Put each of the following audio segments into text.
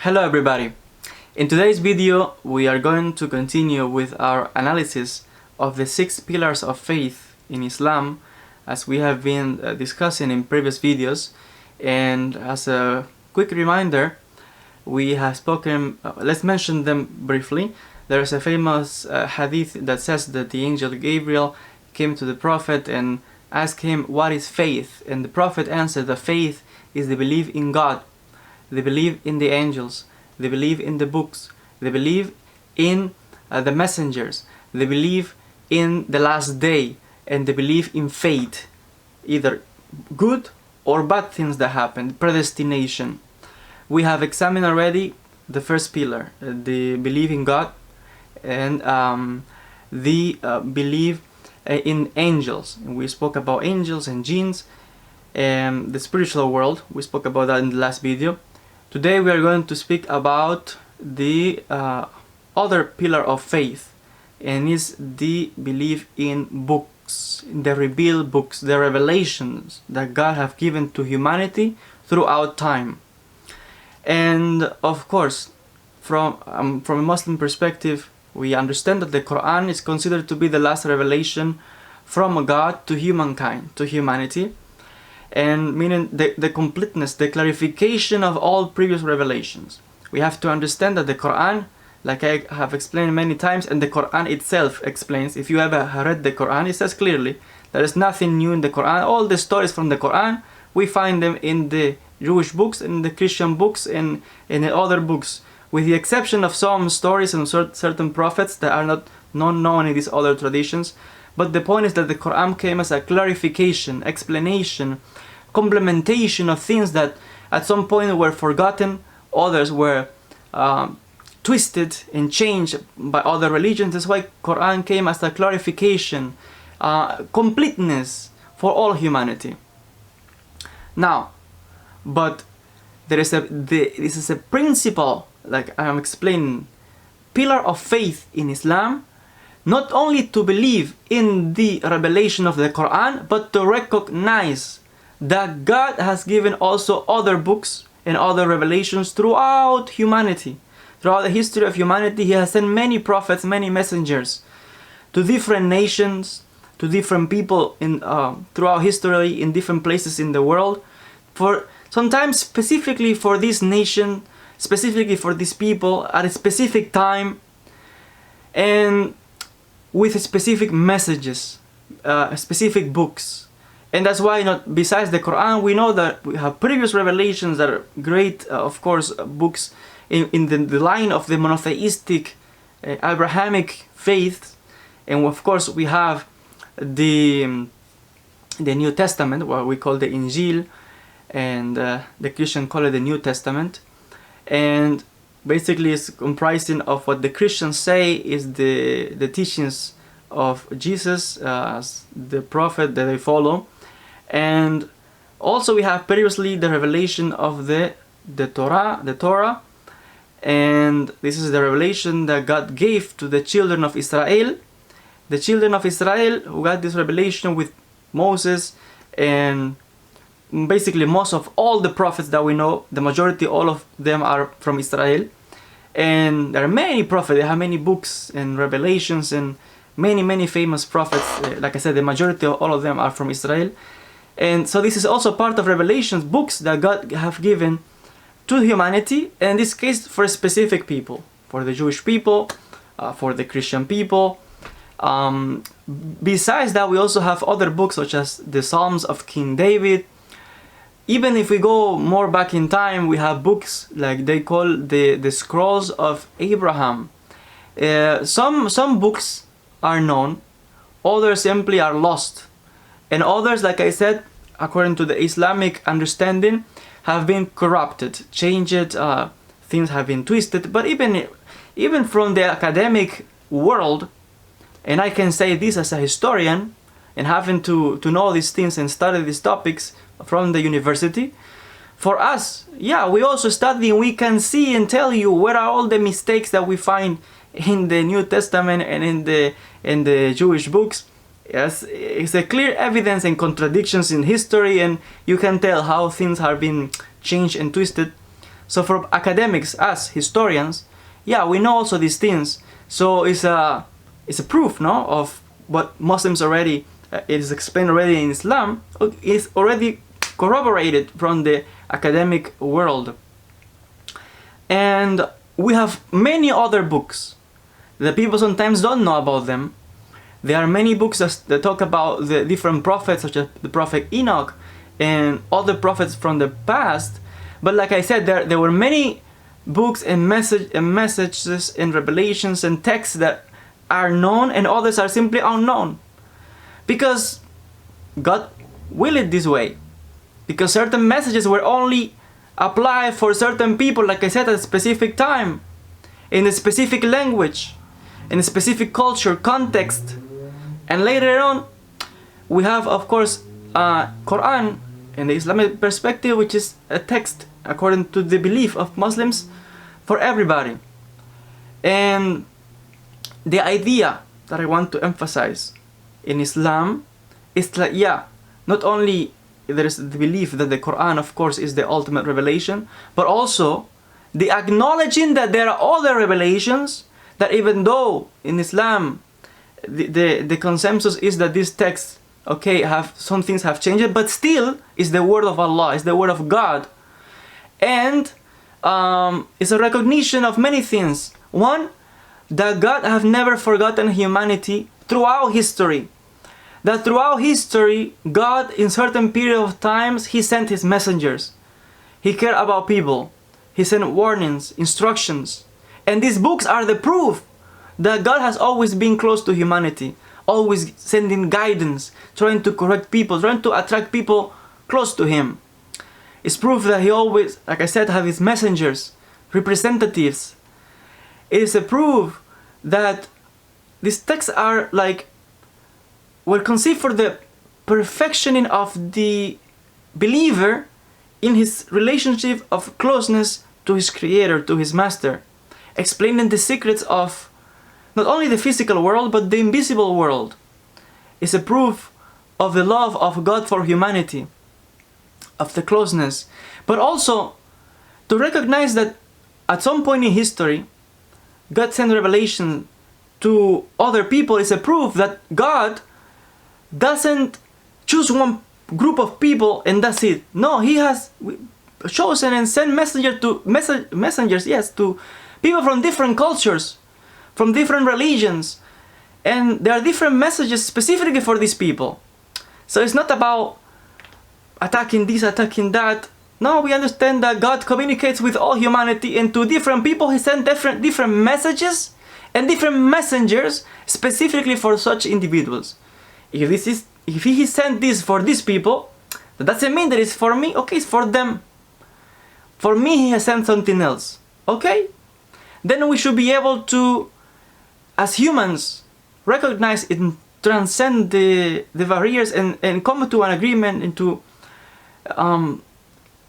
Hello everybody! In today's video we are going to continue with our analysis of the 6 pillars of faith in Islam, as we have been discussing in previous videos. And as a quick reminder, we have spoken, let's mention them briefly. There is a famous hadith that says that the angel Gabriel came to the Prophet and asked him, what is faith? And the Prophet answered that faith is the belief in God. They believe in the angels, they believe in the books, they believe in the messengers, they believe in the last day, and they believe in fate, either good or bad things that happen, predestination. We have examined already the first pillar, the belief in God, and the belief in angels. And we spoke about angels and jinns and the spiritual world. We spoke about that in the last video. Today we are going to speak about the other pillar of faith, and is the belief in books, in the revealed books, the revelations that God have given to humanity throughout time. And of course, from a Muslim perspective, we understand that the Quran is considered to be the last revelation from God to humankind, to humanity. And meaning the completeness, the clarification of all previous revelations. We have to understand that the Quran, like I have explained many times, and the Quran itself explains, if you ever read the Quran, it says clearly there is nothing new in the Quran. All the stories from the Quran, we find them in the Jewish books, in the Christian books, and in the other books, with the exception of some stories and certain prophets that are not known in these other traditions. But the point is that the Quran came as a clarification, explanation, complementation of things that at some point were forgotten, others were twisted and changed by other religions. That's why Quran came as a clarification, completeness for all humanity. Now, but this is a principle, like I am explaining, pillar of faith in Islam. Not only to believe in the revelation of the Quran, but to recognize that God has given also other books and other revelations throughout humanity. Throughout the history of humanity, He has sent many prophets, many messengers to different nations, to different people throughout history in different places in the world. For sometimes specifically for this nation, specifically for these people at a specific time, and with specific messages, specific books. And that's why, besides the Quran, we know that we have previous revelations that are great, of course, books in the line of the monotheistic Abrahamic faith. And of course we have the New Testament, what we call the Injil, and the Christian call it the New Testament. And basically it's comprising of what the Christians say is the teachings of Jesus as the prophet that they follow. And also we have previously the revelation of the Torah, and this is the revelation that God gave to the children of Israel. The children of Israel who got this revelation with Moses, and basically most of all the prophets that we know, the majority, all of them are from Israel. And there are many prophets, they have many books and revelations and many famous prophets. Like I said, the majority of all of them are from Israel. And so this is also part of revelations, books that God have given to humanity, and in this case for specific people, for the Jewish people, for the Christian people. Besides that, we also have other books such as the Psalms of King David. Even if we go more back in time, we have books like they call the Scrolls of Abraham. Some books are known, others simply are lost, and others, like I said, according to the Islamic understanding, have been corrupted, changed, things have been twisted. But even from the academic world, and I can say this as a historian, and having to know these things and study these topics from the university, for us, yeah, we also study and we can see and tell you where are all the mistakes that we find in the New Testament and in the Jewish books. Yes, it's a clear evidence and contradictions in history, and you can tell how things have been changed and twisted. So for academics, us historians, yeah, we know also these things. So it's a proof, no, of what Muslims already, it is explained already in Islam, is already corroborated from the academic world. And we have many other books that people sometimes don't know about them. There are many books that talk about the different prophets, such as the prophet Enoch and other prophets from the past. But like I said, there were many books and messages and revelations and texts that are known, and others are simply unknown. Because God willed it this way. Because certain messages were only applied for certain people, like I said, at a specific time, in a specific language, in a specific culture, context. And later on, we have, of course, Quran in the Islamic perspective, which is a text according to the belief of Muslims for everybody. And the idea that I want to emphasize in Islam is that, yeah, not only there is the belief that the Quran, of course, is the ultimate revelation, but also the acknowledging that there are other revelations, that even though in Islam the consensus is that these texts, okay, have some things have changed, but still is the word of Allah, is the word of God. And it's a recognition of many things. One, that God have never forgotten humanity throughout history. That throughout history, God, in certain period of times, He sent His messengers. He cared about people. He sent warnings, instructions. And these books are the proof that God has always been close to humanity, always sending guidance, trying to correct people, trying to attract people close to Him. It's proof that He always, like I said, have His messengers, representatives. It is a proof that these texts are were conceived for the perfectioning of the believer in his relationship of closeness to his Creator, to his Master, explaining the secrets of not only the physical world but the invisible world. It's a proof of the love of God for humanity, of the closeness, but also to recognize that at some point in history God sent revelation to other people. Is a proof that God doesn't choose one group of people and that's it. No, He has chosen and sent messengers, yes, to people from different cultures, from different religions, and there are different messages specifically for these people. So it's not about attacking this, attacking that. No, we understand that God communicates with all humanity, and to different people He sent different messages and different messengers specifically for such individuals. If He sent this for these people, that doesn't mean that it's for me. Okay, it's for them. For me, He has sent something else. Okay? Then we should be able to, as humans, recognize and transcend the barriers and come to an agreement into,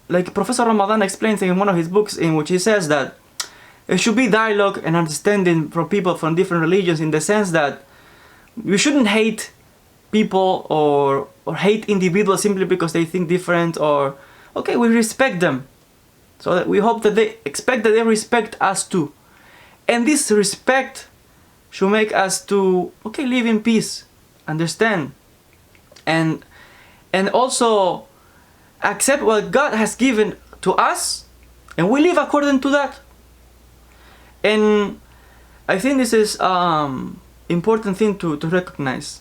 like Professor Ramadan explains in one of his books, in which he says that there should be dialogue and understanding from people from different religions, in the sense that we shouldn't hate people or hate individuals simply because they think different, or okay, we respect them. So that we hope that they expect that they respect us too. And this respect should make us to, okay, live in peace, understand, and also accept what God has given to us, and we live according to that. And I think this is important thing to recognize,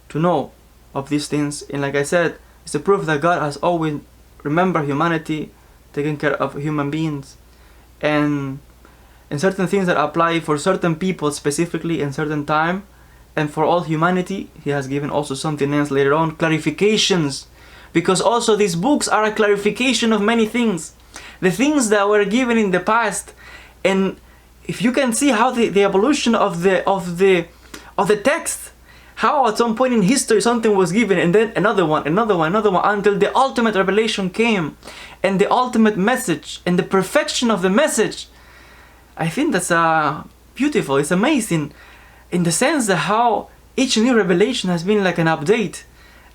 to know of these things. And like I said, it's a proof that God has always remembered humanity, taken care of human beings, and certain things that apply for certain people specifically in certain time, and for all humanity He has given also something else later on, clarifications, because also these books are a clarification of many things, the things that were given in the past. And if you can see how the evolution of the text, how at some point in history something was given, and then another one, until the ultimate revelation came, and the ultimate message, and the perfection of the message. I think that's beautiful. It's amazing, in the sense that how each new revelation has been like an update,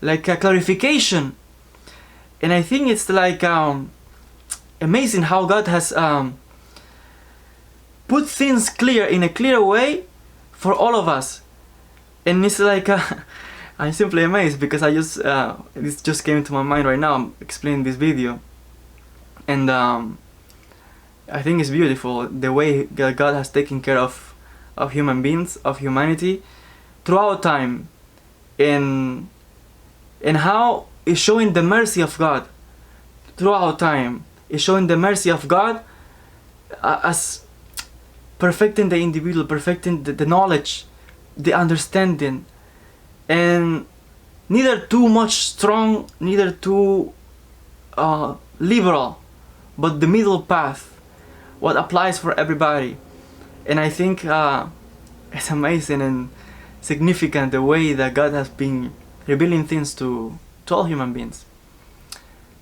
like a clarification. And I think it's like amazing how God has put things clear in a clear way for all of us. And it's like I'm simply amazed, because I just this just came to my mind right now. I'm explaining this video, and I think it's beautiful the way God has taken care of human beings, of humanity, throughout time, and how it's showing the mercy of God throughout time. It's showing the mercy of God as perfecting the individual, perfecting the knowledge, the understanding, and neither too much strong, neither too liberal, but the middle path, what applies for everybody. And I think it's amazing and significant the way that God has been revealing things to all human beings.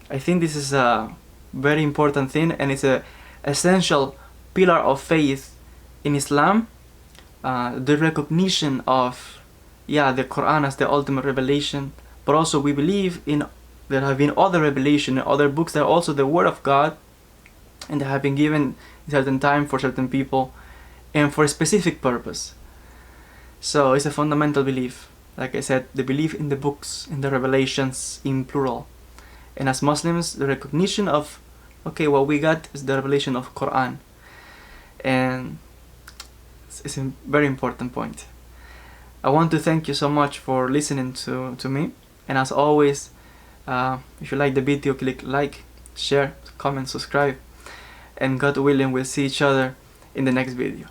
I think this is a very important thing, and it's a essential pillar of faith in Islam, the recognition of the Quran as the ultimate revelation, but also we believe in there have been other revelation and other books that are also the word of God, and they have been given a certain time for certain people and for a specific purpose. So it's a fundamental belief, like I said, the belief in the books, in the revelations in plural. And as Muslims, the recognition of, okay, what we got is the revelation of Quran. And it's a very important point. I want to thank you so much for listening to me. And as always, if you like the video, click like, share, comment, subscribe. And God willing, we'll see each other in the next video.